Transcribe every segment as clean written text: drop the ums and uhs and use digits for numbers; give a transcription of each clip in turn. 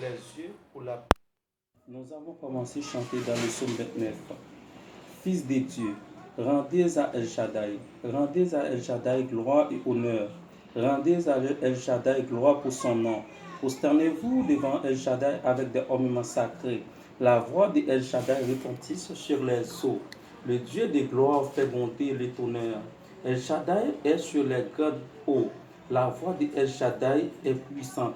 les yeux pour la... Nous avons commencé à chanter dans le psaume 29. Fils de Dieu, rendez à El Shaddai, gloire et honneur. Rendez à El Shaddai gloire pour son nom. Prosternez-vous devant El Shaddai avec des ornements sacrés. La voix de El Shaddai retentisse sur les eaux. Le Dieu de gloire fait bonté et l'honneur. El Shaddai est sur les grades hauts. La voix de El Shaddai est puissante.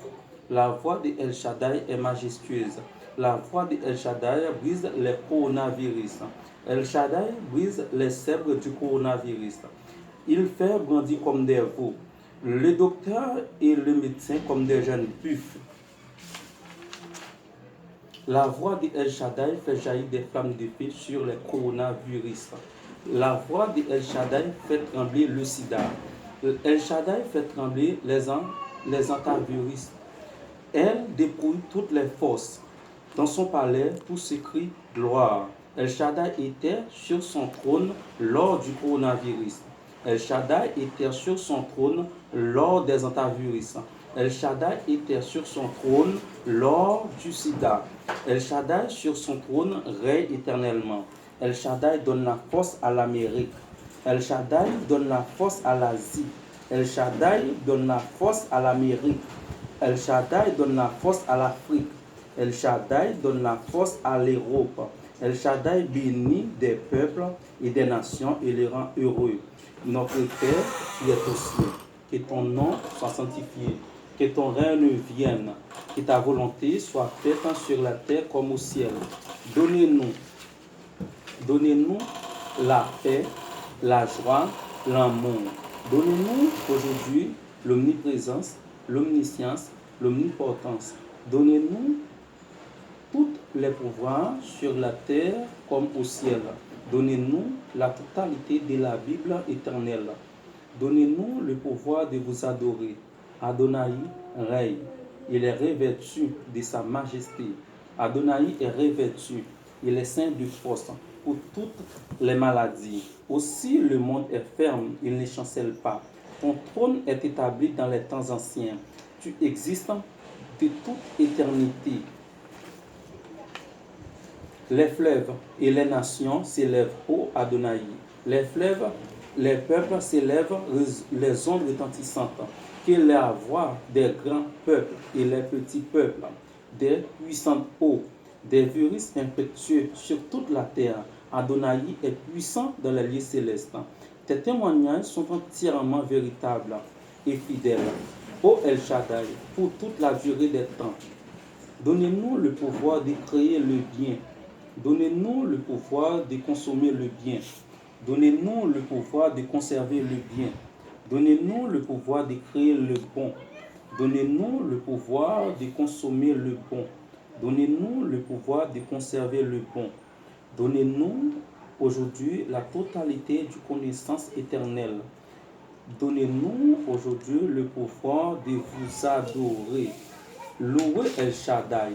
La voix de El Shaddai est majestueuse. La voix de El Shaddai brise les coronavirus. El Shaddai brise les sceptres du coronavirus. Il fait brandir comme des veaux. Le docteur et le médecin comme des jeunes buffles. La voix de El Shaddai fait jaillir des flammes de feu sur les coronavirus. La voix de El Shaddai fait trembler le sida. El Shaddai fait trembler les antivirus. Elle dépouille toutes les forces. Dans son palais, tout s'écrie gloire. El Shaddai était sur son trône lors du coronavirus. El Shaddai était sur son trône lors des antivirus. El Shaddai était sur son trône lors du sida. El Shaddai sur son trône règne éternellement. El Shaddai donne la force à l'Amérique. El Shaddai donne la force à l'Asie. El Shaddai donne la force à l'Amérique. El Shaddai donne la force à l'Afrique. El Shaddai donne la force à l'Europe. El Shaddai bénit des peuples et des nations et les rend heureux. Notre Père qui est aux cieux, que ton nom soit sanctifié, que ton règne vienne, que ta volonté soit faite sur la terre comme au ciel. Donnez-nous la paix, la joie, l'amour. Donnez-nous aujourd'hui l'omniprésence, l'omniscience, l'omnipotence. Donnez-nous tous les pouvoirs sur la terre comme au ciel. Donnez-nous la totalité de la Bible éternelle. Donnez-nous le pouvoir de vous adorer. Adonai règne. Il est revêtu de sa majesté. Adonai est revêtu. Il est saint de force pour toutes les maladies. Aussi le monde est ferme, il ne chancelle pas. Ton trône est établi dans les temps anciens. Tu existes de toute éternité. Les fleuves et les nations s'élèvent, ô Adonai. Les fleuves, les peuples s'élèvent, les ondes retentissantes. Que la voix des grands peuples et les petits peuples, des puissantes eaux, des virus impétueux sur toute la terre. Adonai est puissant dans les lieux célestes. Tes témoignages sont entièrement véritables et fidèles. Ô El Shaddai, pour toute la durée des temps, donnez-nous le pouvoir de créer le bien. Donnez-nous le pouvoir de consommer le bien. Donnez-nous le pouvoir de conserver le bien. Donnez-nous le pouvoir de créer le bon. Donnez-nous le pouvoir de consommer le bon. Donnez-nous le pouvoir de conserver le bon. Donnez-nous aujourd'hui la totalité du connaissance éternelle. Donnez-nous aujourd'hui le pouvoir de vous adorer. Louez El Shaddai,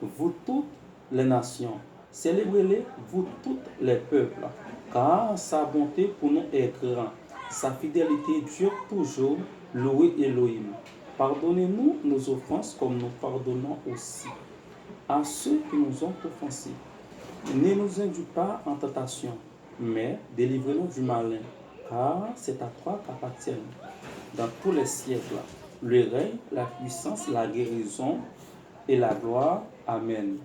vous toutes les nations. Célébrez-les, vous tous les peuples, car sa bonté pour nous est grande. Sa fidélité dure toujours. Louez Elohim. Pardonnez-nous nos offenses comme nous pardonnons aussi à ceux qui nous ont offensés. Ne nous induis pas en tentation, mais délivrez-nous du malin, car c'est à toi qu'appartiennent dans tous les siècles le règne, la puissance, la guérison et la gloire. Amen.